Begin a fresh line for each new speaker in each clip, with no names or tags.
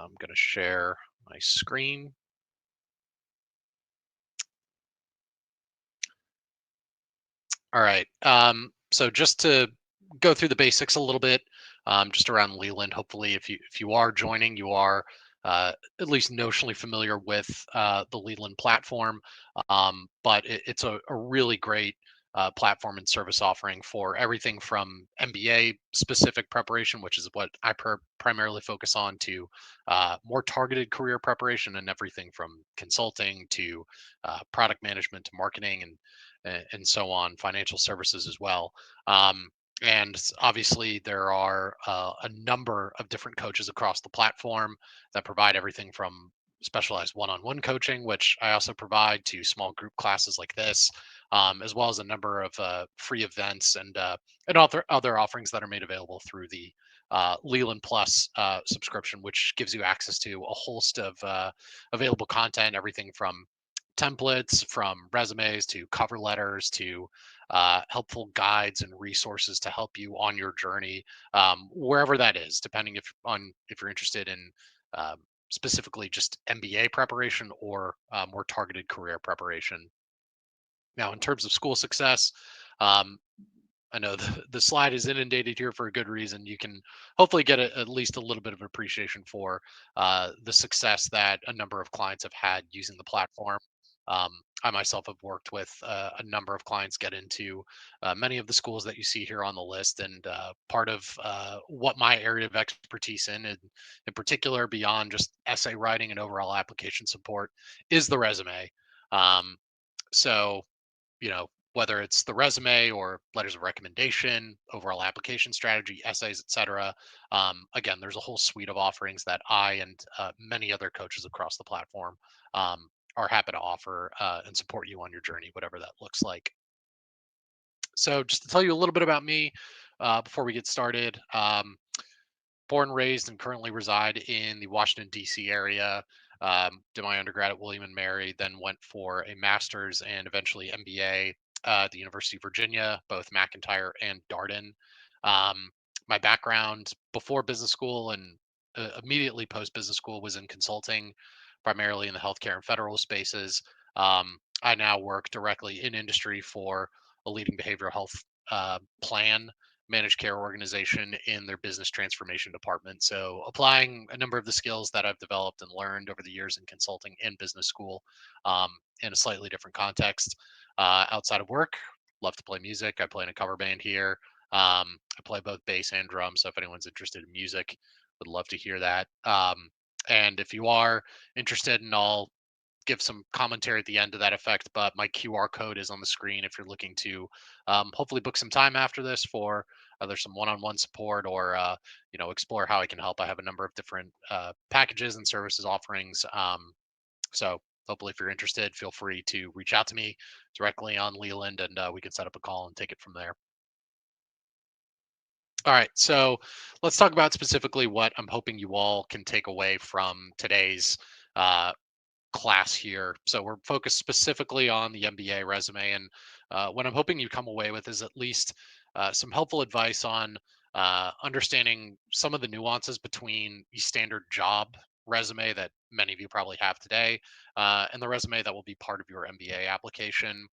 I'm going to share my screen. All right. So just to go through the basics a little bit, just around Leland. Hopefully, if you are joining, you are at least notionally familiar with the Leland platform. But it's a really great platform and service offering for everything from MBA specific preparation, which is what I primarily focus on, to more targeted career preparation, and everything from consulting to product management to marketing and so on, financial services as well. And obviously, there are a number of different coaches across the platform that provide everything from specialized one-on-one coaching, which I also provide, to small group classes like this, as well as a number of free events and other offerings that are made available through the Leland Plus subscription, which gives you access to a host of available content, everything from templates, from resumes to cover letters to helpful guides and resources to help you on your journey, wherever that is, depending if you're interested in um, specifically just MBA preparation or more targeted career preparation. Now, in terms of school success, um, I know the slide is inundated here for a good reason. You can hopefully get at least a little bit of appreciation for the success that a number of clients have had using the platform. I myself have worked with a number of clients get into many of the schools that you see here on the list, and part of what my area of expertise in particular, beyond just essay writing and overall application support, is the resume. Um, so whether it's the resume or letters of recommendation, overall application strategy, essays, etc. Again, there's a whole suite of offerings that I and many other coaches across the platform are happy to offer and support you on your journey, whatever that looks like. So, just to tell you a little bit about me before we get started. Born, raised, and currently reside in the Washington, D.C. area. Did my undergrad at William and Mary, then went for a master's and eventually MBA at the University of Virginia, both McIntyre and Darden. Um, my background before business school and immediately post business school was in consulting, primarily in the healthcare and federal spaces. I now work directly in industry for a leading behavioral health plan managed care organization in their business transformation department. So, applying a number of the skills that I've developed and learned over the years in consulting and business school um, in a slightly different context. Outside of work, love to play music. I play in a cover band here. I play both bass and drums. So, if anyone's interested in music, would love to hear that. And if you are interested, and I'll give some commentary at the end to that effect, but my QR code is on the screen if you're looking to hopefully book some time after this for either some one-on-one support or explore how I can help. I have a number of different packages and services offerings. So hopefully, if you're interested, feel free to reach out to me directly on Leland, and we can set up a call and take it from there. All right, so let's talk about specifically what I'm hoping you all can take away from today's uh, class here. So we're focused specifically on the MBA resume, and what I'm hoping you come away with is at least some helpful advice on understanding some of the nuances between the standard job resume that many of you probably have today and the resume that will be part of your MBA application.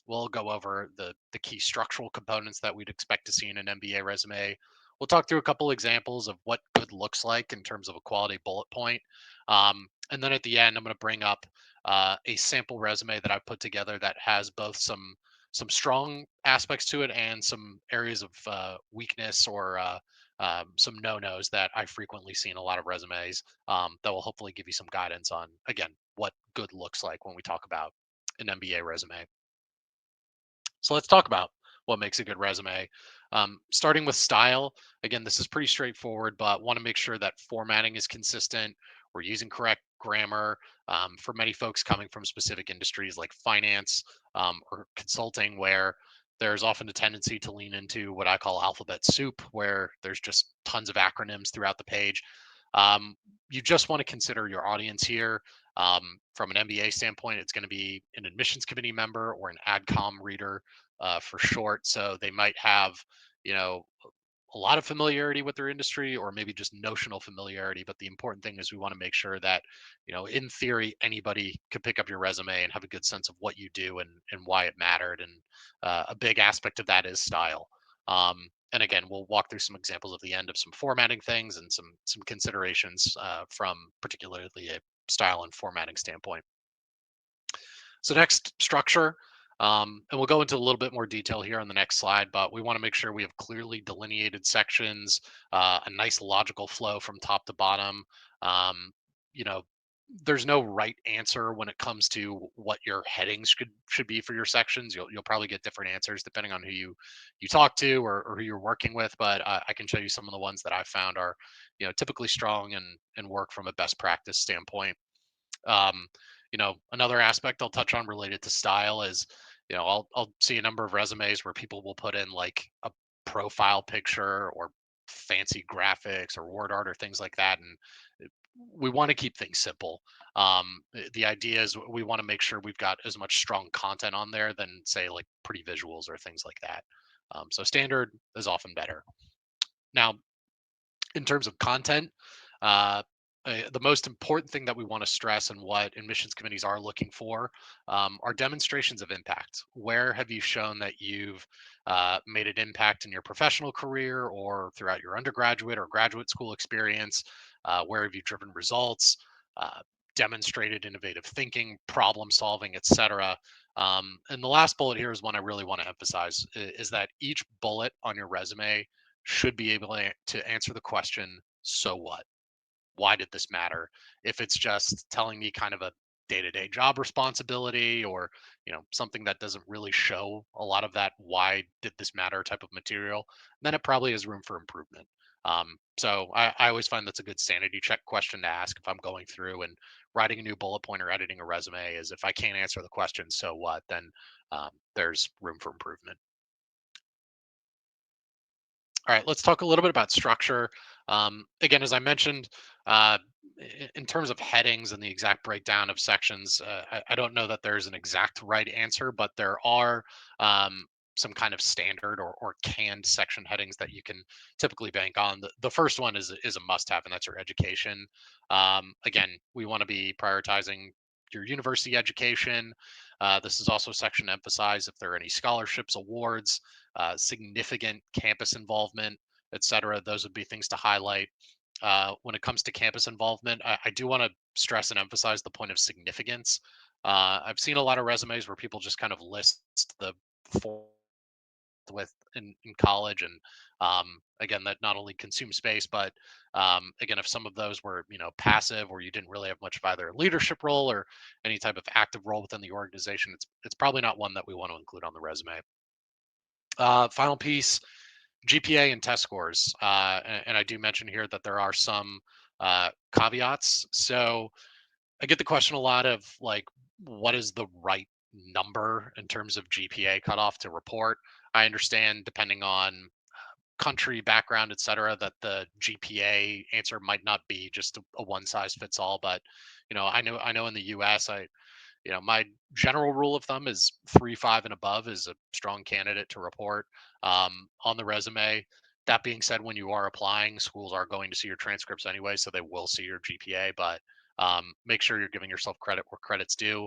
We'll go over the key structural components that we'd expect to see in an MBA resume. We'll talk through a couple examples of what good looks like in terms of a quality bullet point. And then at the end, I'm going to bring up a sample resume that I put together that has both some strong aspects to it and some areas of weakness or some no-nos that I frequently see in a lot of resumes that will hopefully give you some guidance on, again, what good looks like when we talk about an MBA resume. So let's talk about what makes a good resume. Starting with style, again, this is pretty straightforward, but want to make sure that formatting is consistent. We're using correct grammar. For many folks coming from specific industries like finance or consulting, where there's often a tendency to lean into what I call alphabet soup, where there's just tons of acronyms throughout the page. Um, you just want to consider your audience here. From an MBA standpoint, it's going to be an admissions committee member or an AdCom reader for short. So they might have, you know, a lot of familiarity with their industry or maybe just notional familiarity. But the important thing is we want to make sure that, in theory, anybody could pick up your resume and have a good sense of what you do and why it mattered. And a big aspect of that is style. And again, we'll walk through some examples at the end of some formatting things and some considerations from particularly a style and formatting standpoint. So next, structure. And we'll go into a little bit more detail here on the next slide, but we want to make sure we have clearly delineated sections, a nice logical flow from top to bottom. Um, you know, there's no right answer when it comes to what your headings should be for your sections. You'll probably get different answers depending on who you talk to or who you're working with. But I can show you some of the ones that I found are, typically strong and work from a best practice standpoint. um, Another aspect I'll touch on related to style is, I'll see a number of resumes where people will put in like a profile picture or fancy graphics or word art or things like that, and we want to keep things simple. The idea is we want to make sure we've got as much strong content on there than say like pretty visuals or things like that. So standard is often better. Now, in terms of content, uh, the most important thing that we want to stress and what admissions committees are looking for are demonstrations of impact. Where have you shown that you've made an impact in your professional career or throughout your undergraduate or graduate school experience? Where have you driven results, uh, demonstrated innovative thinking, problem solving, etc.? And the last bullet here is one I really want to emphasize is that each bullet on your resume should be able to answer the question, so what? Why did this matter? If it's just telling me kind of a day-to-day job responsibility or, something that doesn't really show a lot of that why did this matter type of material, then it probably has room for improvement. So I always find that's a good sanity check question to ask if I'm going through and writing a new bullet point or editing a resume is if I can't answer the question, so what, then there's room for improvement. All right, let's talk a little bit about structure. Again, as I mentioned, in terms of headings and the exact breakdown of sections, I don't know that there's an exact right answer, but there are some kind of standard or canned section headings that you can typically bank on. The first one is a must-have, and that's your education. Again, we want to be prioritizing your university education. This is also a section to emphasize if there are any scholarships, awards, significant campus involvement, et cetera. Those would be things to highlight. When it comes to campus involvement, I do want to stress and emphasize the point of significance. I've seen a lot of resumes where people just kind of list the four with in college, and again, that not only consume space, but again, if some of those were passive or you didn't really have much of either a leadership role or any type of active role within the organization, it's probably not one that we want to include on the resume. Final piece, GPA and test scores. And I do mention here that there are some caveats. So I get the question a lot of like, what is the right number in terms of GPA cutoff to report? I understand depending on country background, et cetera, that the GPA answer might not be just a one size fits all. But I know in the US, my general rule of thumb is 3.5 and above is a strong candidate to report on the resume. That being said, when you are applying, schools are going to see your transcripts anyway, so they will see your GPA. But make sure you're giving yourself credit where credit's due.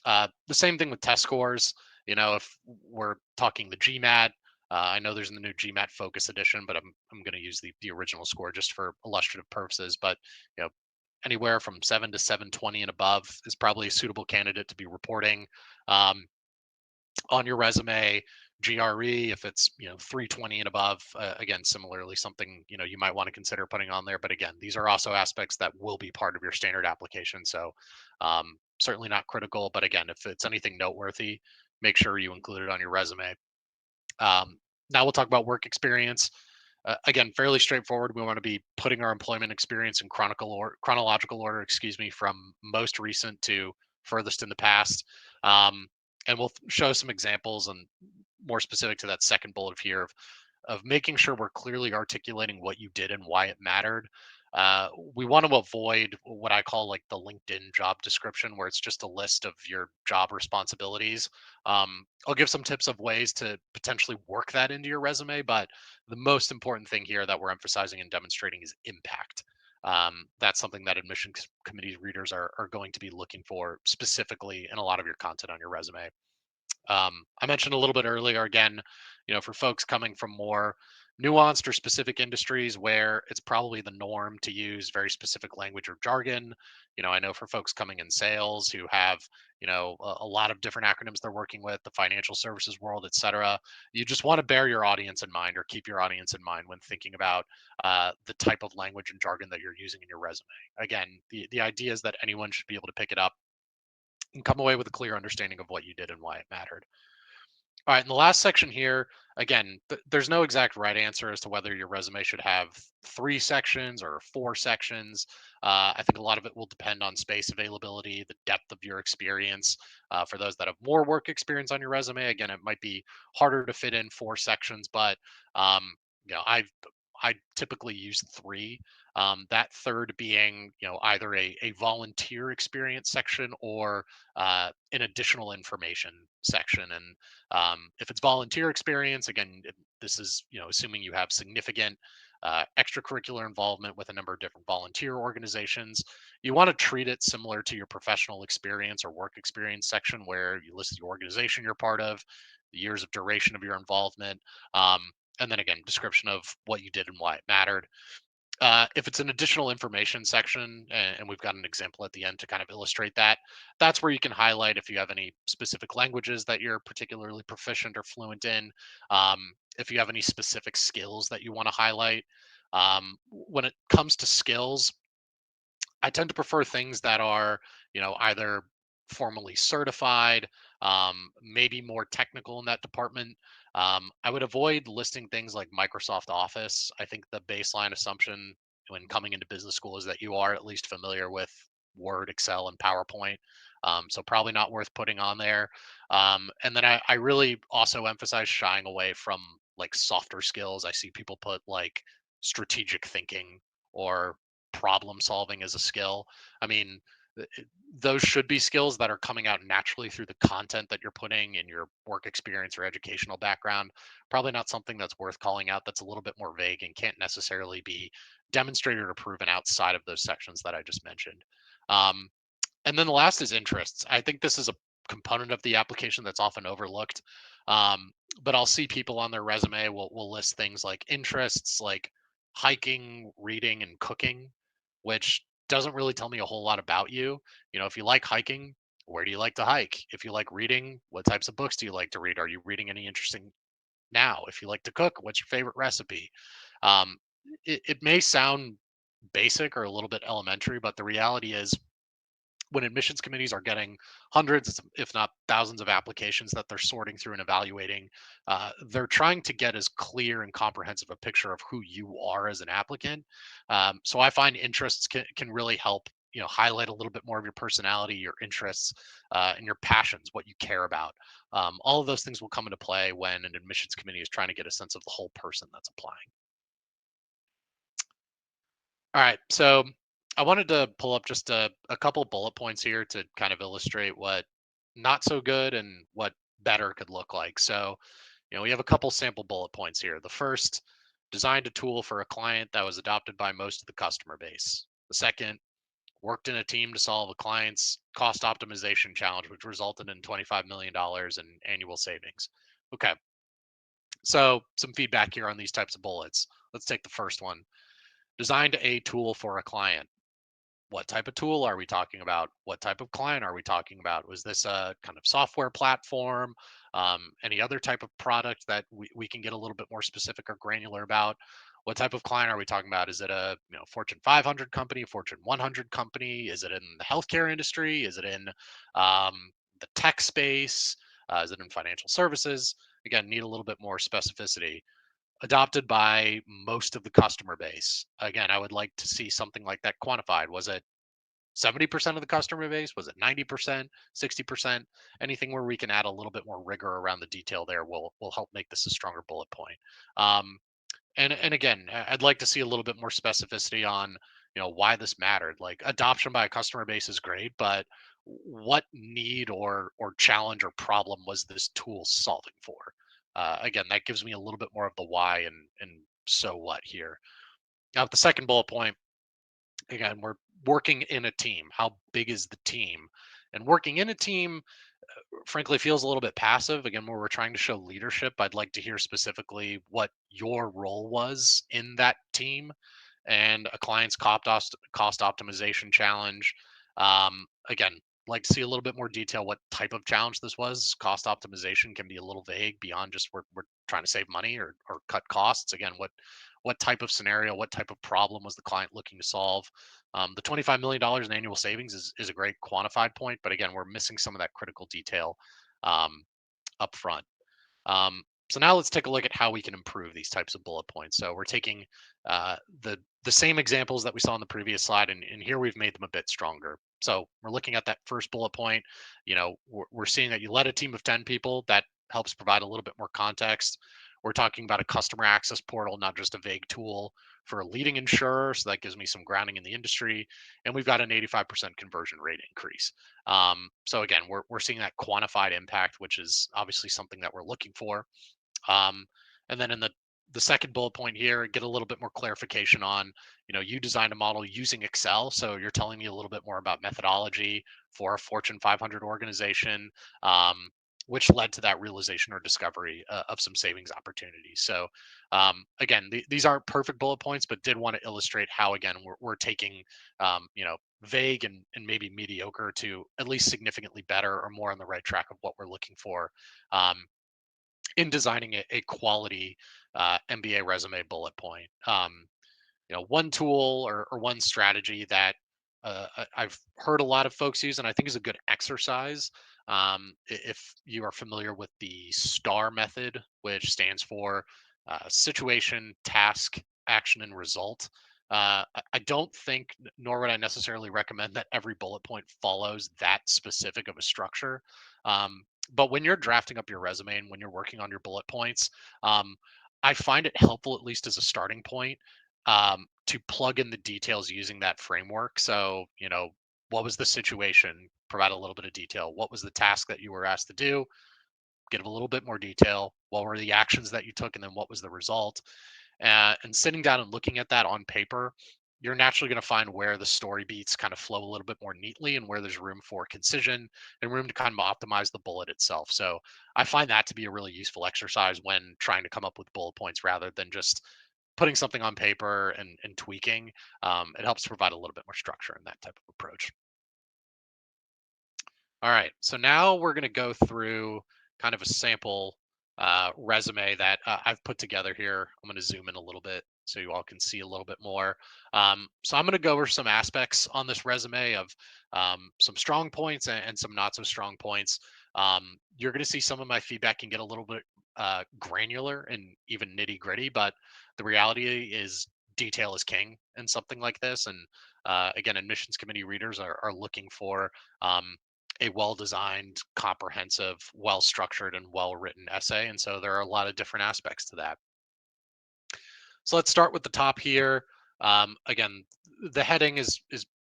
The same thing with test scores. If we're talking the GMAT, I know there's in the new GMAT Focus Edition, but I'm going to use the original score just for illustrative purposes. But you know, anywhere from 7 to 720 and above is probably a suitable candidate to be reporting um, on your resume. GRE, if it's 320 and above, again, similarly something you might want to consider putting on there. But again, these are also aspects that will be part of your standard application. So certainly not critical, but again, if it's anything noteworthy, make sure you include it on your resume. Um, Now we'll talk about work experience. Again, fairly straightforward. We want to be putting our employment experience in chronological order, excuse me, from most recent to furthest in the past. Um, and we'll show some examples and more specific to that second bullet here of making sure we're clearly articulating what you did and why it mattered. uh, we want to avoid what I call like the LinkedIn job description, where it's just a list of your job responsibilities. I'll give some tips of ways to potentially work that into your resume, but the most important thing here that we're emphasizing and demonstrating is impact. That's something that admissions committee readers are going to be looking for specifically in a lot of your content on your resume. I mentioned a little bit earlier again, for folks coming from more nuanced or specific industries where it's probably the norm to use very specific language or jargon. I know for folks coming in sales who have, a lot of different acronyms they're working with, the financial services world, et cetera. You just want to bear your audience in mind or keep your audience in mind when thinking about the type of language and jargon that you're using in your resume. Again, the idea is that anyone should be able to pick it up and come away with a clear understanding of what you did and why it mattered. All right, in the last section here, again, there's no exact right answer as to whether your resume should have 3 sections or 4 sections. I think a lot of it will depend on space availability, the depth of your experience. For those that have more work experience on your resume, again, it might be harder to fit in 4 sections, but um, I typically use 3. That third being, either a volunteer experience section or an additional information section. And if it's volunteer experience, again, this is assuming you have significant extracurricular involvement with a number of different volunteer organizations. You want to treat it similar to your professional experience or work experience section, where you list the organization you're part of, the years of duration of your involvement, and then again, description of what you did and why it mattered. If it's an additional information section, and we've got an example at the end to kind of illustrate that, that's where you can highlight if you have any specific languages that you're particularly proficient or fluent in, if you have any specific skills that you want to highlight. When it comes to skills, I tend to prefer things that are, either formally certified, maybe more technical in that department. I would avoid listing things like Microsoft Office. I think the baseline assumption when coming into business school is that you are at least familiar with Word, Excel, and PowerPoint. So probably not worth putting on there. And then I really also emphasize shying away from like softer skills. I see people put like strategic thinking or problem solving as a skill. I mean, those should be skills that are coming out naturally through the content that you're putting in your work experience or educational background. Probably not something that's worth calling out, that's a little bit more vague and can't necessarily be demonstrated or proven outside of those sections that I just mentioned. Um, and then the last is interests. I think this is a component of the application that's often overlooked. Um, but I'll see people on their resume will list things like interests, like hiking, reading, and cooking, which doesn't really tell me a whole lot about you. If you like hiking, where do you like to hike? If you like reading, what types of books do you like to read? Are you reading any interesting now? If you like to cook, what's your favorite recipe? Um, it may sound basic or a little bit elementary, but the reality is when admissions committees are getting hundreds, if not thousands of applications that they're sorting through and evaluating, they're trying to get as clear and comprehensive a picture of who you are as an applicant. So I find interests can really help, highlight a little bit more of your personality, your interests, and your passions, what you care about. All of those things will come into play when an admissions committee is trying to get a sense of the whole person that's applying. All right. So I wanted to pull up just a couple bullet points here to kind of illustrate what not so good and what better could look like. So, we have a couple sample bullet points here. The first, designed a tool for a client that was adopted by most of the customer base. The second, worked in a team to solve a client's cost optimization challenge, which resulted in $25 million in annual savings. Okay. So, some feedback here on these types of bullets. Let's take the first one. Designed a tool for a client. What type of tool are we talking about? What type of client are we talking about? Was this a kind of software platform? Any other type of product that we can get a little bit more specific or granular about? What type of client are we talking about? Is it a Fortune 500 company, Fortune 100 company? Is it in the healthcare industry? Is it in the tech space? Is it in financial services? Again, need a little bit more specificity. Adopted by most of the customer base. Again, I would like to see something like that quantified. Was it 70% of the customer base? Was it 90%, 60%? Anything where we can add a little bit more rigor around the detail there will help make this a stronger bullet point. And again, I'd like to see a little bit more specificity on, why this mattered. Like adoption by a customer base is great, but what need or challenge or problem was this tool solving for? Again, that gives me a little bit more of the why and so what here. Now, the second bullet point, again, we're working in a team. How big is the team? And working in a team, frankly, feels a little bit passive. Again, where we're trying to show leadership, I'd like to hear specifically what your role was in that team and a client's cost optimization challenge. Again, like to see a little bit more detail what type of challenge this was. Cost optimization can be a little vague beyond just we're trying to save money or cut costs. Again, what type of scenario, what type of problem was the client looking to solve? The $25 million in annual savings is a great quantified point, but again, we're missing some of that critical detail um, up front. Um, so now let's take a look at how we can improve these types of bullet points. So we're taking the same examples that we saw on the previous slide, and here we've made them a bit stronger. So we're looking at that first bullet point. We're seeing that you led a team of 10 people. That helps provide a little bit more context. We're talking about a customer access portal, not just a vague tool for a leading insurer. So that gives me some grounding in the industry. And we've got an 85% conversion rate increase. So again, we're seeing that quantified impact, which is obviously something that we're looking for. Um, and then in the second bullet point here, get a little bit more clarification on, you designed a model using Excel. So you're telling me a little bit more about methodology for a Fortune 500 organization, which led to that realization or discovery of some savings opportunities. So again, these aren't perfect bullet points, but did want to illustrate how, again, we're taking, vague and maybe mediocre to at least significantly better or more on the right track of what we're looking for. Um, in designing a quality MBA resume bullet point. One tool or one strategy that I've heard a lot of folks use, and I think is a good exercise. If you are familiar with the STAR method, which stands for situation, task, action, and result. I don't think, nor would I necessarily recommend that every bullet point follows that specific of a structure. But when you're drafting up your resume and when you're working on your bullet points, um, I find it helpful, at least as a starting point, to plug in the details using that framework. So, what was the situation? Provide a little bit of detail. What was the task that you were asked to do? Give a little bit more detail. What were the actions that you took? And then what was the result? And sitting down and looking at that on paper, you're naturally going to find where the story beats kind of flow a little bit more neatly and where there's room for concision and room to kind of optimize the bullet itself. So I find that to be a really useful exercise when trying to come up with bullet points rather than just putting something on paper and tweaking. It helps provide a little bit more structure in that type of approach. All right. So now we're going to go through kind of a sample resume that I've put together here. I'm going to zoom in a little bit so you all can see a little bit more. So I'm going to go over some aspects on this resume of some strong points and some not so strong points. You're going to see some of my feedback can get a little bit granular and even nitty gritty, but the reality is detail is king in something like this. And again, admissions committee readers are looking for um, a well-designed, comprehensive, well-structured, and well-written essay. And so there are a lot of different aspects to that. So let's start with the top here. Again, the heading is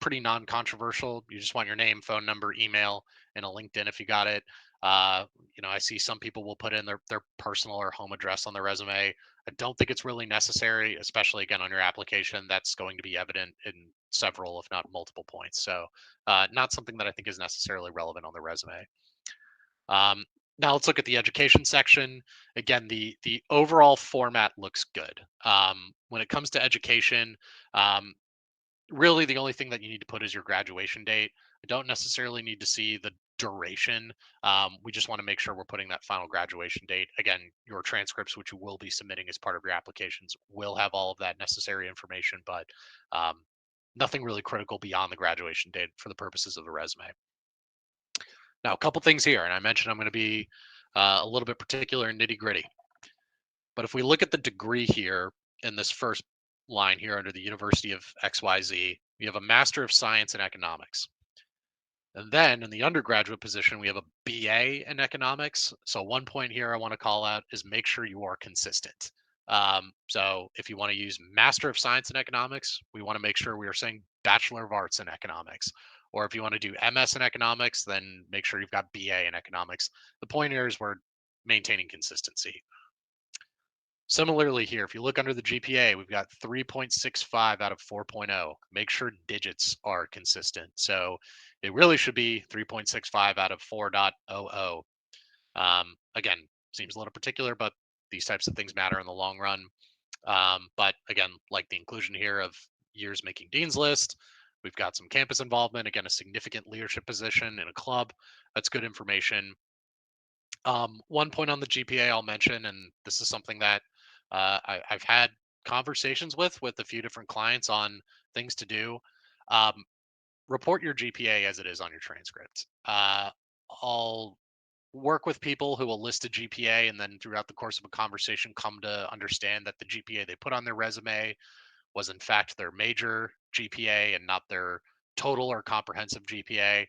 pretty non-controversial. You just want your name, phone number, email, and a LinkedIn if you got it. I see some people will put in their personal or home address on their resume. I don't think it's really necessary, especially again on your application. That's going to be evident in several, if not multiple points. So, not something that I think is necessarily relevant on the resume. Um, Now let's look at the education section. Again, the overall format looks good. When it comes to education, um, really the only thing that you need to put is your graduation date. I don't necessarily need to see the duration. We just want to make sure we're putting that final graduation date. Again, your transcripts, which you will be submitting as part of your applications, will have all of that necessary information, but um, nothing really critical beyond the graduation date for the purposes of the resume. Now, a couple things here, and I mentioned I'm going to be a little bit particular and nitty gritty. But if we look at the degree here in this first line here under the University of XYZ, we have a Master of Science in Economics. And then in the undergraduate position, we have a BA in economics. So one point here I want to call out is make sure you are consistent. So if you want to use Master of Science in Economics, we want to make sure we are saying Bachelor of Arts in Economics. Or if you want to do MS in Economics, then make sure you've got BA in Economics. The point here is we're maintaining consistency. Similarly here, if you look under the GPA, we've got 3.65 out of 4.0. Make sure digits are consistent. So it really should be 3.65 out of 4.00. Again, seems a little particular, but these types of things matter in the long run. But again, like the inclusion here of years making Dean's List, we've got some campus involvement, again, a significant leadership position in a club. That's good information. One point on the GPA I'll mention, and this is something that I've had conversations with a few different clients on things to do. Um, Report your GPA as it is on your transcript. I'll work with people who will list a GPA and then throughout the course of a conversation come to understand that the GPA they put on their resume was in fact their major GPA and not their total or comprehensive GPA.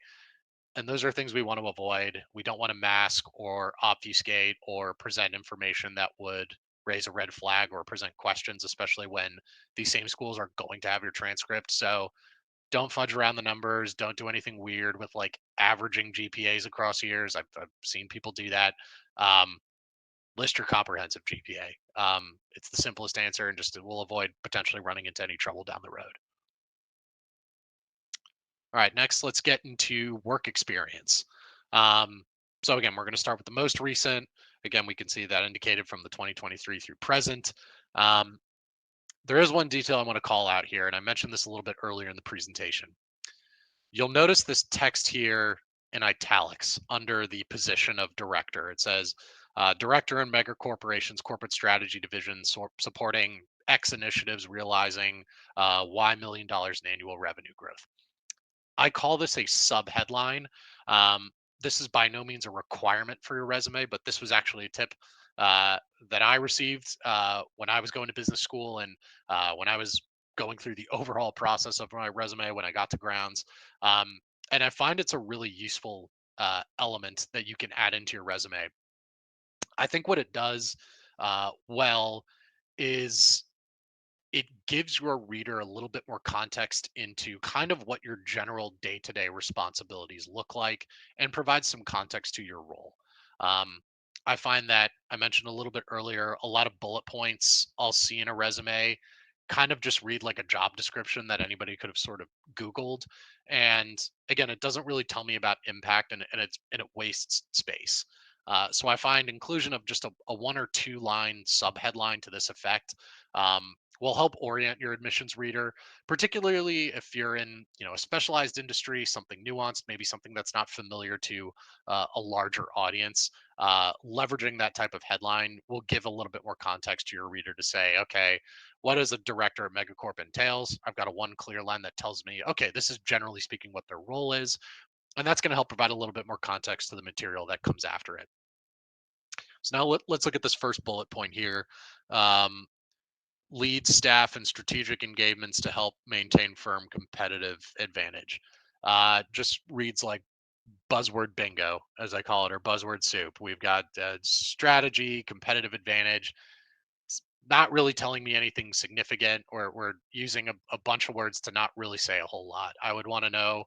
And those are things we want to avoid. We don't want to mask or obfuscate or present information that would raise a red flag or present questions, especially when these same schools are going to have your transcript. So don't fudge around the numbers. Don't do anything weird with like averaging GPAs across years. I've seen people do that. Um, List your comprehensive GPA. It's the simplest answer and just it will avoid potentially running into any trouble down the road. All right, next let's get into work experience. Um, so again, we're going to start with the most recent. Again, we can see that indicated from the 2023 through present. Um, there is one detail I want to call out here, and I mentioned this a little bit earlier in the presentation. You'll notice this text here in italics under the position of director. It says, director in mega corporations, corporate strategy division, supporting X initiatives, realizing $Y million in annual revenue growth. I call this a sub headline. Um, this is by no means a requirement for your resume, but this was actually a tip uh, that I received when I was going to business school and when I was going through the overall process of my resume when I got to grounds. Um, and I find it's a really useful element that you can add into your resume. I think what it does well is it gives your reader a little bit more context into kind of what your general day-to-day responsibilities look like and provides some context to your role. um, I find that I mentioned a little bit earlier, a lot of bullet points I'll see in a resume kind of just read like a job description that anybody could have sort of googled, and again it doesn't really tell me about impact, and it wastes space. So I find inclusion of just a one or two line sub headline to this effect will help orient your admissions reader, particularly if you're in a specialized industry, something nuanced, maybe something that's not familiar to a larger audience. Leveraging that type of headline will give a little bit more context to your reader to say, okay, what does a director at megacorp entails? I've got a one clear line that tells me, okay, this is generally speaking what their role is, and that's going to help provide a little bit more context to the material that comes after it. So now let's look at this first bullet point here. Um, Lead staff and strategic engagements to help maintain firm competitive advantage. Just reads like buzzword bingo, as I call it, or buzzword soup. We've got strategy, competitive advantage. It's not really telling me anything significant, or we're using a bunch of words to not really say a whole lot. I would want to know,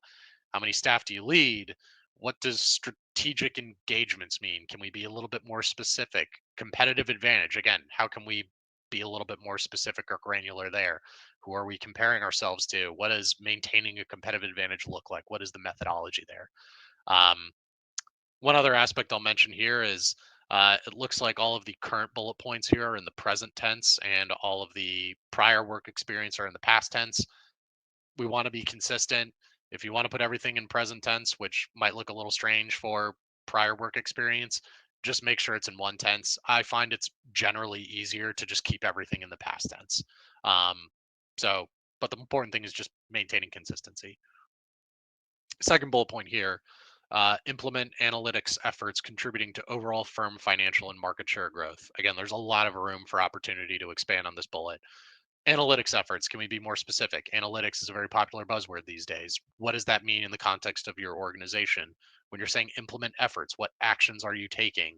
how many staff do you lead? What does strategic engagements mean? Can we be a little bit more specific? Competitive advantage. Again, how can we be a little bit more specific or granular there? Who are we comparing ourselves to? What does maintaining a competitive advantage look like? What is the methodology there? Um, One other aspect I'll mention here is it looks like all of the current bullet points here are in the present tense and all of the prior work experience are in the past tense. We want to be consistent. If you want to put everything in present tense, which might look a little strange for prior work experience, just make sure it's in one tense. I find it's generally easier to just keep everything in the past tense. Um, so, but the important thing is just maintaining consistency. Second bullet point here, implement analytics efforts contributing to overall firm financial and market share growth. Again, there's a lot of room for opportunity to expand on this bullet. Analytics efforts, can we be more specific? Analytics is a very popular buzzword these days. What does that mean in the context of your organization? When you're saying implement efforts, what actions are you taking?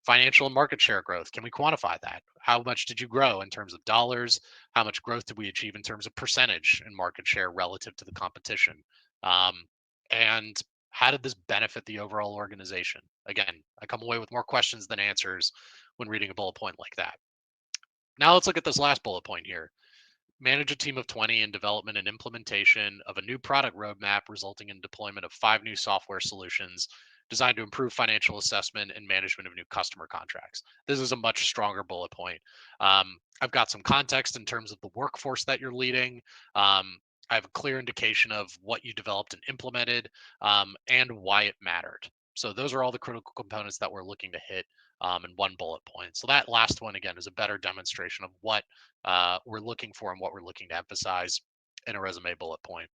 Financial and market share growth. Can we quantify that? How much did you grow in terms of dollars? How much growth did we achieve in terms of percentage and market share relative to the competition? Um, and how did this benefit the overall organization? Again, I come away with more questions than answers when reading a bullet point like that. Now let's look at this last bullet point here. Manage a team of 20 in development and implementation of a new product roadmap, resulting in deployment of 5 new software solutions designed to improve financial assessment and management of new customer contracts. This is a much stronger bullet point. I've got some context in terms of the workforce that you're leading. I have a clear indication of what you developed and implemented, and why it mattered. So those are all the critical components that we're looking to hit, in one bullet point. So that last one again is a better demonstration of what we're looking for and what we're looking to emphasize in a resume bullet point.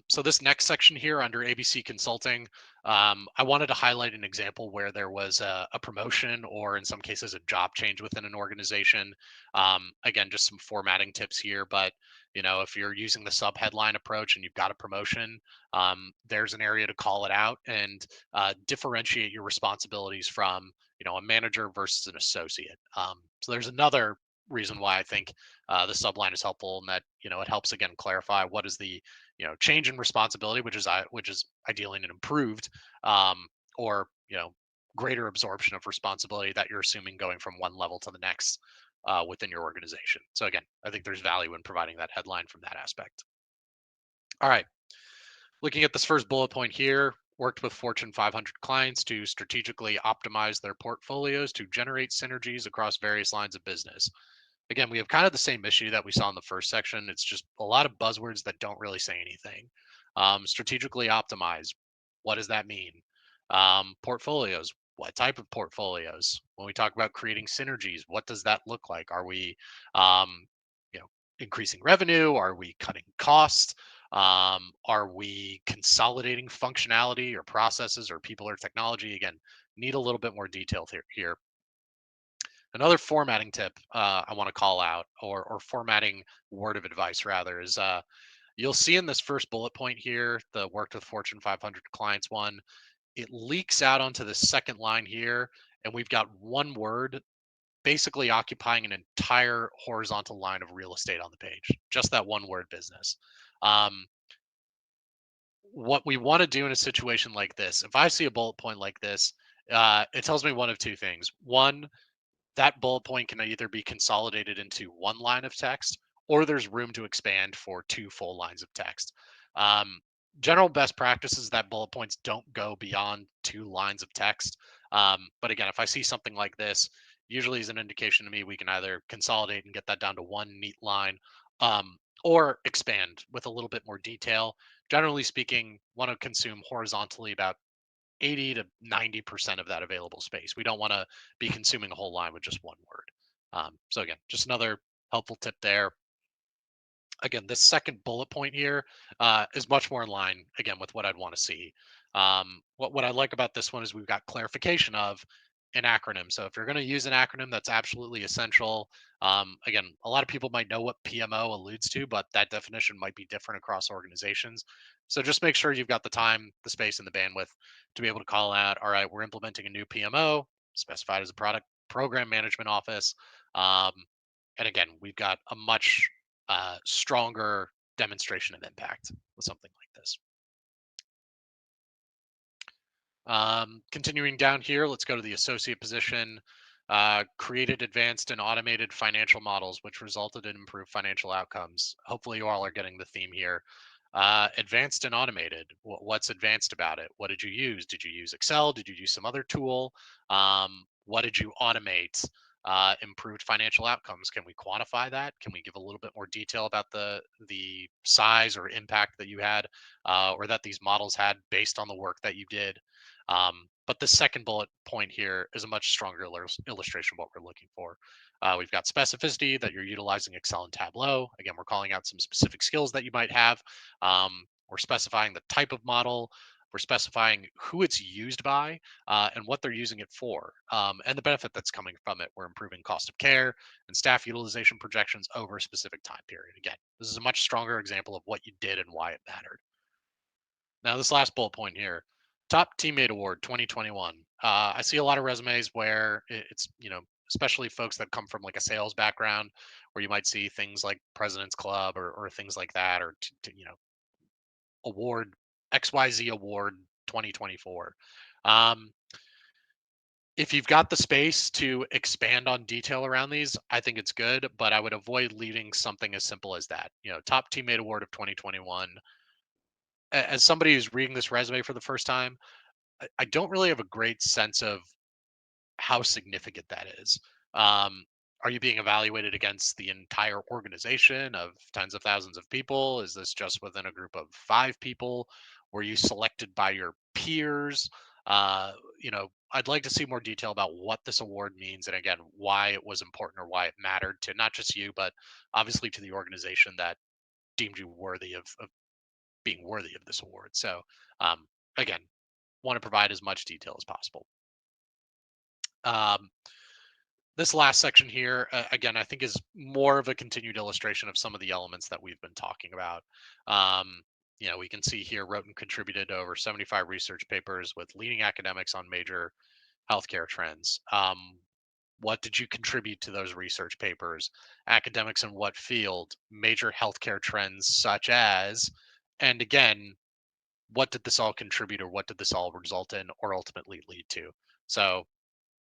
So this next section here under ABC Consulting, I wanted to highlight an example where there was a promotion or in some cases a job change within an organization. Again, just some formatting tips here, but if you're using the sub headline approach and you've got a promotion, there's an area to call it out and differentiate your responsibilities from a manager versus an associate. So there's another reason why I think the subline is helpful, and that it helps again clarify what is the change in responsibility, which is ideally an improved, or greater absorption of responsibility that you're assuming going from one level to the next within your organization. So again, I think there's value in providing that headline from that aspect. All right, looking at this first bullet point here, worked with Fortune 500 clients to strategically optimize their portfolios to generate synergies across various lines of business. Again, we have kind of the same issue that we saw in the first section. It's just a lot of buzzwords that don't really say anything. Strategically optimize. What does that mean? Portfolios. What type of portfolios? When we talk about creating synergies, what does that look like? Are we, um, you know, increasing revenue? Are we cutting costs? Are we consolidating functionality or processes or people or technology? Again, need a little bit more detail here. Another formatting tip I want to call out, or formatting word of advice rather, is you'll see in this first bullet point here, the worked with Fortune 500 clients one, it leaks out onto the second line here, and we've got one word basically occupying an entire horizontal line of real estate on the page. Just that one word business. Um, what we want to do in a situation like this, if I see a bullet point like this, it tells me one of two things. One, that bullet point can either be consolidated into one line of text or there's room to expand for 2 full lines of text. Um, General best practice is that bullet points don't go beyond 2 lines of text. But again, if I see something like this, usually is an indication to me we can either consolidate and get that down to one neat line, um, or expand with a little bit more detail. Generally speaking, want to consume horizontally about 80 to 90% of that available space. We don't want to be consuming a whole line with just one word. So again, just another helpful tip there. Again, this second bullet point here is much more in line again with what I'd want to see. What I like about this one is we've got clarification of an acronym. So if you're going to use an acronym, that's absolutely essential. Again, a lot of people might know what PMO alludes to, but that definition might be different across organizations. So just make sure you've got the time, the space, and the bandwidth to be able to call out, all right, we're implementing a new PMO specified as a product program management office. Um, and again, we've got a much stronger demonstration of impact with something like this. Continuing down here, let's go to the associate position. Created advanced and automated financial models, which resulted in improved financial outcomes. Hopefully, you all are getting the theme here. Advanced and automated. What's advanced about it? What did you use? Did you use Excel? Did you use some other tool? What did you automate? Improved financial outcomes. Can we quantify that? Can we give a little bit more detail about the size or impact that you had, or that these models had based on the work that you did? But the second bullet point here is a much stronger illustration of what we're looking for. We've got specificity, that you're utilizing Excel and Tableau. Again, we're calling out some specific skills that you might have. We're specifying the type of model. We're specifying who it's used by, and what they're using it for, and the benefit that's coming from it. We're improving cost of care and staff utilization projections over a specific time period. Again, this is a much stronger example of what you did and why it mattered. Now, this last bullet point here, Top Teammate Award 2021. I see a lot of resumes where it's, especially folks that come from like a sales background, where you might see things like President's Club or things like that, or award XYZ Award 2024. Um, if you've got the space to expand on detail around these, I think it's good, but I would avoid leaving something as simple as that. Top Teammate Award of 2021. As somebody who's reading this resume for the first time, I don't really have a great sense of how significant that is. Um, are you being evaluated against the entire organization of tens of thousands of people? Is this just within a group of five people? Were you selected by your peers? I'd like to see more detail about what this award means, and again, why it was important or why it mattered to not just you, but obviously to the organization that deemed you worthy of being worthy of this award. So, um, again, want to provide as much detail as possible. Um, this last section here, again, I think is more of a continued illustration of some of the elements that we've been talking about. Um, we can see here wrote and contributed to over 75 research papers with leading academics on major healthcare trends. What did you contribute to those research papers? Academics in what field? Major healthcare trends such as, and again, what did this all contribute or what did this all result in or ultimately lead to? So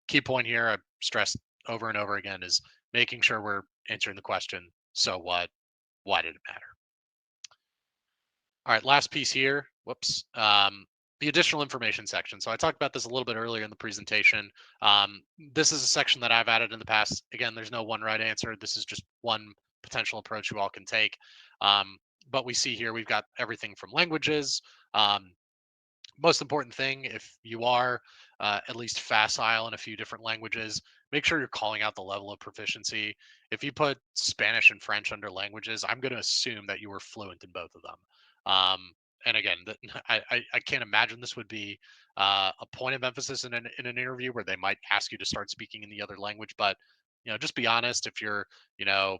key point here I've stressed over and over again is making sure we're answering the question, so what? Why did it matter? All right, last piece here. Whoops. The additional information section. So I talked about this a little bit earlier in the presentation. This is a section that I've added in the past. Again, there's no one right answer. This is just one potential approach you all can take. Um, but we see here we've got everything from languages, um, most important thing, if you are at least facile in a few different languages, make sure you're calling out the level of proficiency. If you put Spanish and French under languages, I'm going to assume that you were fluent in both of them. And again, I can't imagine this would be a point of emphasis in an interview where they might ask you to start speaking in the other language. But just be honest. If you're you know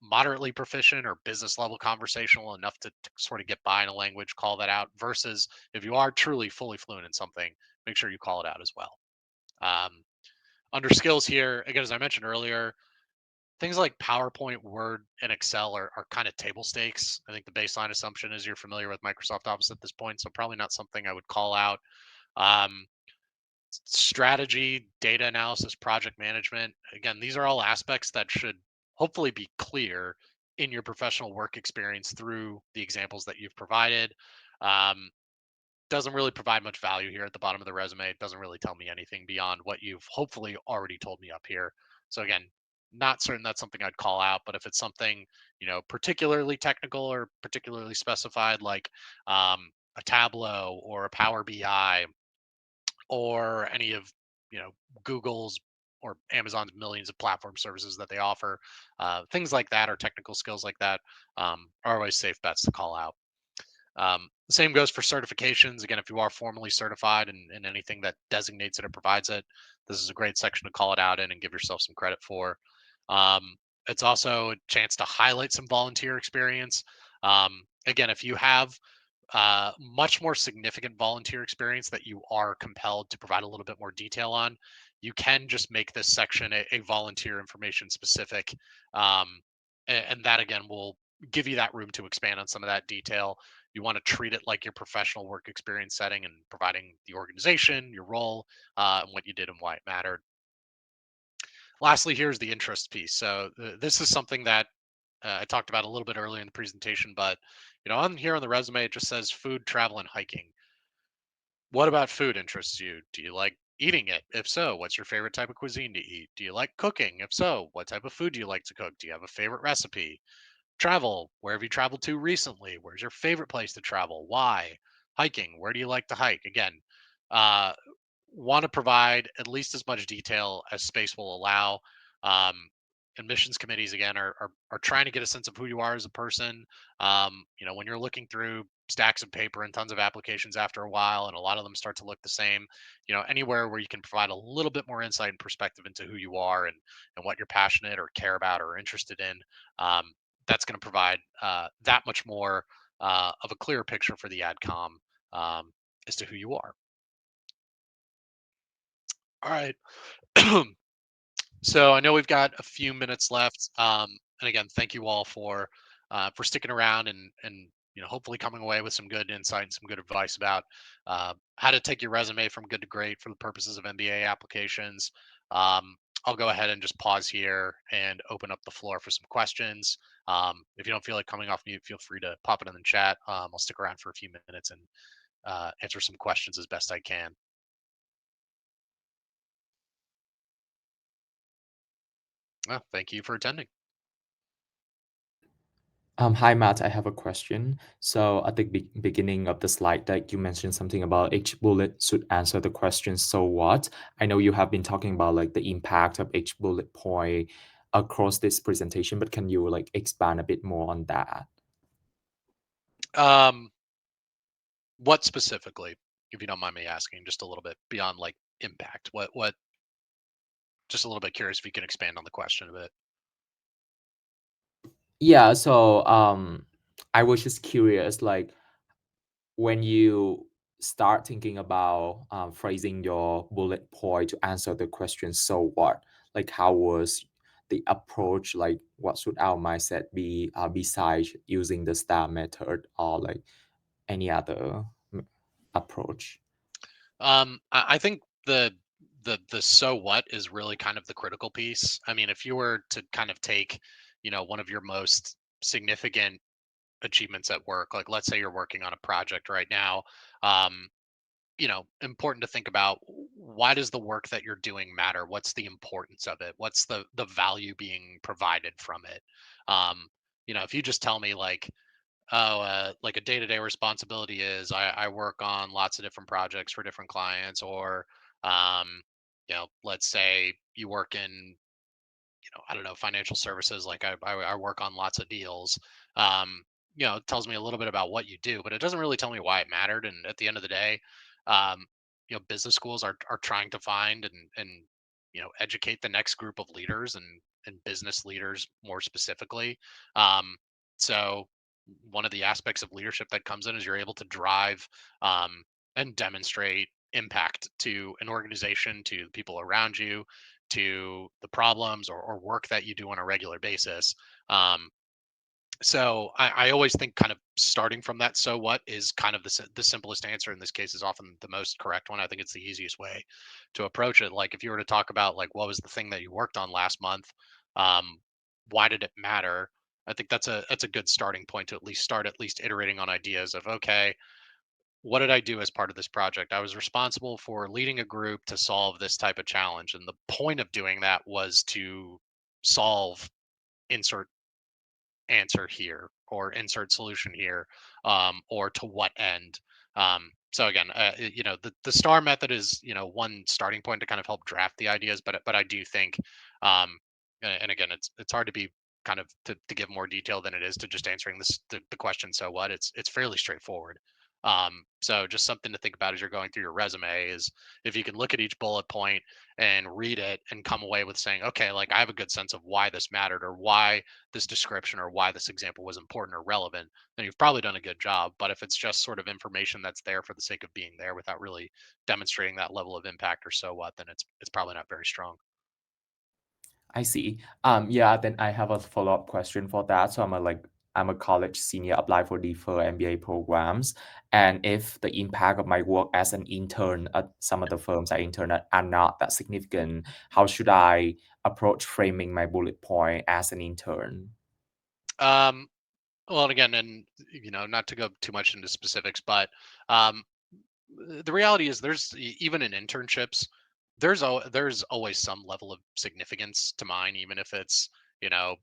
moderately proficient or business level conversational enough to sort of get by in a language, call that out. Versus if you are truly fully fluent in something, make sure you call it out as well. Um, Under skills here, again, as I mentioned earlier, things like PowerPoint, Word, and Excel are kind of table stakes. I think the baseline assumption is you're familiar with Microsoft Office at this point, so probably not something I would call out. Um, Strategy, data analysis, project management. Again, these are all aspects that should hopefully be clear in your professional work experience through the examples that you've provided. Um, doesn't really provide much value here at the bottom of the resume. It doesn't really tell me anything beyond what you've hopefully already told me up here. So again, not certain that's something I'd call out, but if it's something, particularly technical or particularly specified, like a Tableau or a Power BI, or any of Google's or Amazon's millions of platform services that they offer, things like that, or technical skills like that, are always safe bets to call out. The same goes for certifications. Again, if you are formally certified in anything that designates it or provides it, this is a great section to call it out in and give yourself some credit for. Um, it's also a chance to highlight some volunteer experience. Again, if you have much more significant volunteer experience that you are compelled to provide a little bit more detail on, you can just make this section a volunteer information specific. And that again will give you that room to expand on some of that detail. You want to treat it like your professional work experience setting and providing the organization, your role, and what you did and why it mattered. Lastly, here's the interest piece. So this is something that I talked about a little bit earlier in the presentation, but on here on the resume, it just says food, travel, and hiking. What about food interests you? Do you like eating it? If so, what's your favorite type of cuisine to eat? Do you like cooking? If so, what type of food do you like to cook? Do you have a favorite recipe? Travel, where have you traveled to recently? Where's your favorite place to travel? Why? Hiking, where do you like to hike? Again, uh, want to provide at least as much detail as space will allow. Um, Admissions committees again are trying to get a sense of who you are as a person. When you're looking through stacks of paper and tons of applications after a while, and a lot of them start to look the same, anywhere where you can provide a little bit more insight and perspective into who you are and what you're passionate or care about or interested in. Um, that's going to provide that much more of a clearer picture for the AdCom. as to who you are. All right. So I know we've got a few minutes left. And again, thank you all for sticking around and hopefully coming away with some good insight and some good advice about how to take your resume from good to great for the purposes of MBA applications. I'll go ahead and just pause here and open up the floor for some questions. If you don't feel like coming off mute, feel free to pop it in the chat. I'll stick around for a few minutes and answer some questions as best I can. Thank you for attending.
Hi, Matt. I have a question. So at the beginning of the slide deck, you mentioned something about each bullet should answer the question, so what? I know you have been talking about like the impact of each bullet point across this presentation, but can you like expand a bit more on that?
Um, What specifically, if you don't mind me asking, just a little bit beyond like impact? What just a little bit curious if you can expand on the question a bit.
Yeah, so I was just curious, like when you start thinking about phrasing your bullet point to answer the question, so what? Like, how was the approach? Like, what should our mindset be besides using the star method or like any other approach?
I think the so what is really kind of the critical piece. I mean, if you were to kind of take, one of your most significant achievements at work, like let's say you're working on a project right now, um, important to think about why does the work that you're doing matter? What's the importance of it? What's the value being provided from it? Um, if you just tell me like, oh, like a day-to-day responsibility is I work on lots of different projects for different clients, or let's say you work in I don't know, financial services. Like I work on lots of deals. It tells me a little bit about what you do, but it doesn't really tell me why it mattered. And at the end of the day, um, business schools are trying to find and educate the next group of leaders and business leaders more specifically. Um, so one of the aspects of leadership that comes in is you're able to drive and demonstrate impact to an organization, to the people around you, to the problems or work that you do on a regular basis. Um, so I always think kind of starting from that so what is kind of the simplest answer in this case is often the most correct one. I think it's the easiest way to approach it. Like if you were to talk about like what was the thing that you worked on last month, um, why did it matter? I think that's a good starting point to at least iterating on ideas of okay, what did I do as part of this project? I was responsible for leading a group to solve this type of challenge. And the point of doing that was to solve insert answer here or insert solution here, or to what end. So again, the star method is one starting point to kind of help draft the ideas, but I do think, and again, it's hard to be kind of to give more detail than it is to just answering the question. So what? It's fairly straightforward. So just something to think about as you're going through your resume is if you can look at each bullet point and read it and come away with saying, okay, like I have a good sense of why this mattered or why this description or why this example was important or relevant, then you've probably done a good job. But if it's just sort of information that's there for the sake of being there without really demonstrating that level of impact or so what, then it's probably not very strong.
I see. Yeah, then I have a follow-up question for that. So I'm a college senior apply for deferred MBA programs. And if the impact of my work as an intern at some of the firms I intern at are not that significant, how should I approach framing my bullet point as an intern?
Um, well, and again, and not to go too much into specifics, but um, the reality is even in internships there's always some level of significance to mine, even if it's you know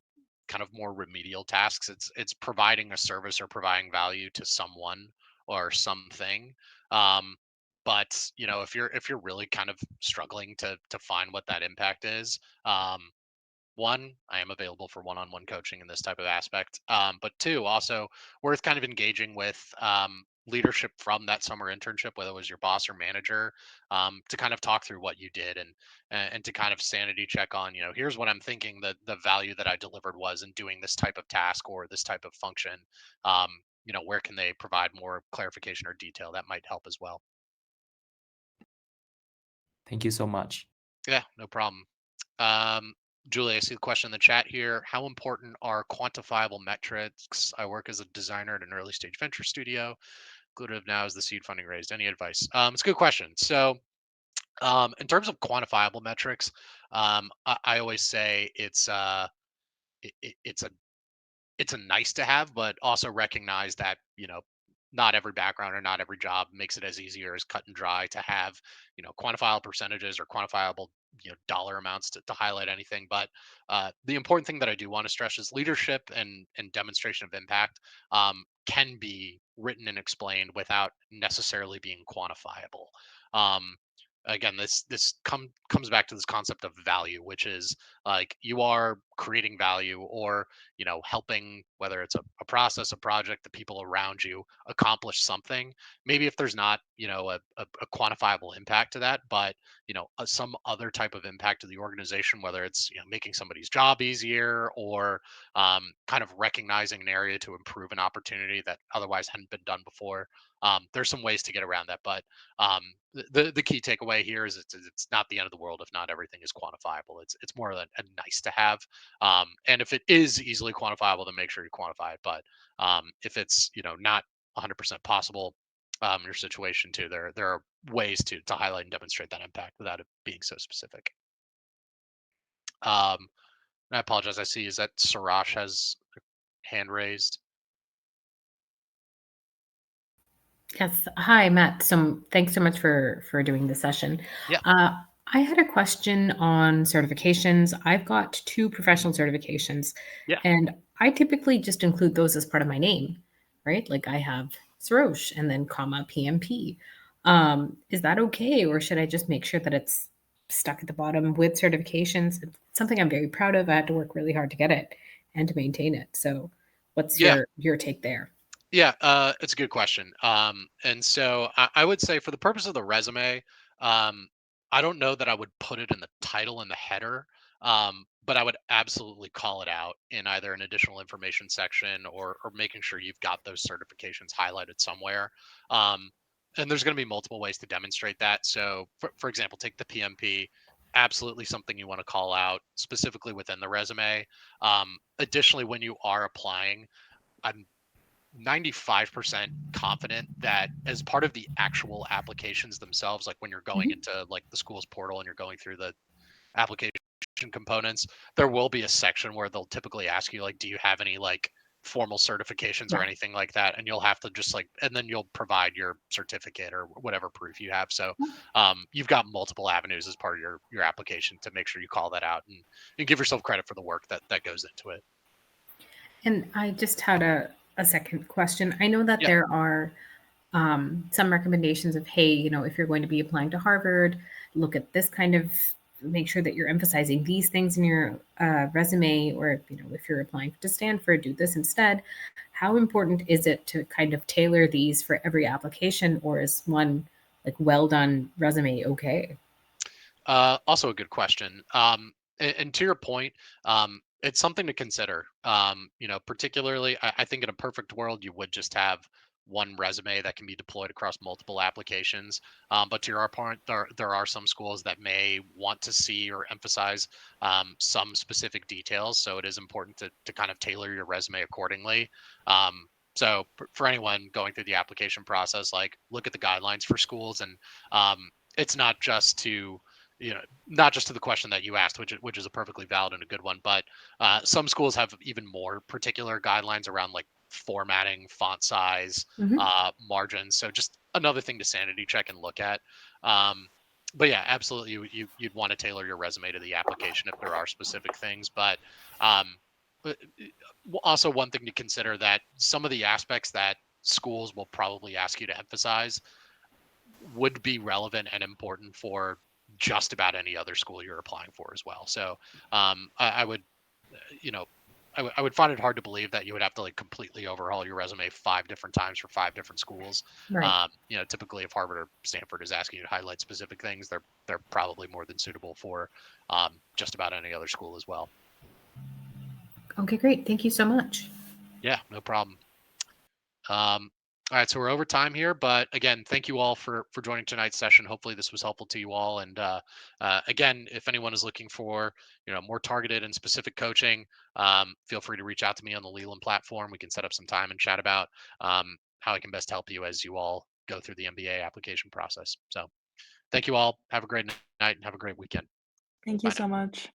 kind of more remedial tasks. It's providing a service or providing value to someone or something. um but if you're really kind of struggling to find what that impact is, one, I am available for one-on-one coaching in this type of aspect. But two, also worth kind of engaging with leadership from that summer internship, whether it was your boss or manager, to kind of talk through what you did and to kind of sanity check on, here's what I'm thinking that the value that I delivered was in doing this type of task or this type of function. Um, where can they provide more clarification or detail that might help as well.
Thank you so much.
Yeah, no problem. Um, Julie, I see the question in the chat here. How important are quantifiable metrics? I work as a designer at an early stage venture studio. Included now is the seed funding raised. Any advice? It's a good question. So, in terms of quantifiable metrics, I always say it's a nice to have, but also recognize that, not every background or not every job makes it as easy or as cut and dry to have, quantifiable percentages or quantifiable, dollar amounts to highlight anything. But the important thing that I do want to stress is leadership and demonstration of impact can be written and explained without necessarily being quantifiable. Um, Again, this comes back to this concept of value, which is like you are creating value, or helping, whether it's a process, a project, the people around you accomplish something. Maybe if there's not, a quantifiable impact to that, but some other type of impact to the organization, whether it's making somebody's job easier, or kind of recognizing an area to improve an opportunity that otherwise hadn't been done before. There's some ways to get around that, but the key takeaway here is it's not the end of the world if not everything is quantifiable. It's more of a nice to have. And if it is easily quantifiable, then make sure you quantify it. But if it's not 100% possible, your situation too, there are ways to highlight and demonstrate that impact without it being so specific. Um, and I apologize. I see is that Sarash has a hand raised.
Yes. Hi, Matt. So thanks so much for doing the session.
Yeah,
Uh, I had a question on certifications. I've got two professional certifications,
yeah,
and I typically just include those as part of my name, right? Like I have Sarosh and then comma PMP. Is that okay, or should I just make sure that it's stuck at the bottom with certifications? It's something I'm very proud of. I had to work really hard to get it and to maintain it. So, what's
yeah.
your take there?
Yeah, it's a good question. And so I would say for the purpose of the resume, um, I don't know that I would put it in the title and the header, but I would absolutely call it out in either an additional information section, or making sure you've got those certifications highlighted somewhere. Um, and there's going to be multiple ways to demonstrate that. So, for example, take the PMP. Absolutely something you want to call out specifically within the resume. Additionally, when you are applying, I'm 95% confident that as part of the actual applications themselves, like when you're going
Mhm.
into like the school's portal and you're going through the application components, there will be a section where they'll typically ask you like, do you have any like formal certifications or
Right.
anything like that? And you'll have to just like, and then you'll provide your certificate or whatever proof you have. So you've got multiple avenues as part of your application to make sure you call that out, and give yourself credit for the work that goes into it.
And I just had a second question. I know that
Yeah.
there are some recommendations of, hey, if you're going to be applying to Harvard, look at this kind of, make sure that you're emphasizing these things in your resume, or, if you're applying to Stanford, do this instead. How important is it to kind of tailor these for every application, or is one like well done resume okay?
Also a good question. And to your point, it's something to consider. Particularly, I think in a perfect world, you would just have one resume that can be deployed across multiple applications. But to your point, there are some schools that may want to see or emphasize some specific details. So it is important to kind of tailor your resume accordingly. So for anyone going through the application process, like look at the guidelines for schools, and it's not just to not just to the question that you asked, which is a perfectly valid and a good one, but some schools have even more particular guidelines around like formatting, font size,
Hmm.
margins. So just another thing to sanity check and look at. Um, but yeah, absolutely, you'd want to tailor your resume to the application if there are specific things. Um, but also one thing to consider, that some of the aspects that schools will probably ask you to emphasize would be relevant and important for just about any other school you're applying for as well. So I would, you know, I would find it hard to believe that you would have to like completely overhaul your resume 5 different times for 5 different schools.
Right.
Typically if Harvard or Stanford is asking you to highlight specific things, they're probably more than suitable for just about any other school as well.
Okay, great. Thank you so much.
Yeah, no problem. All right, so we're over time here, but again, thank you all for joining tonight's session. Hopefully, this was helpful to you all. And again, if anyone is looking for more targeted and specific coaching, feel free to reach out to me on the Leland platform. We can set up some time and chat about how I can best help you as you all go through the MBA application process. So, thank you all. Have a great night and have a great weekend.
Thank
Bye
you
now.
so much.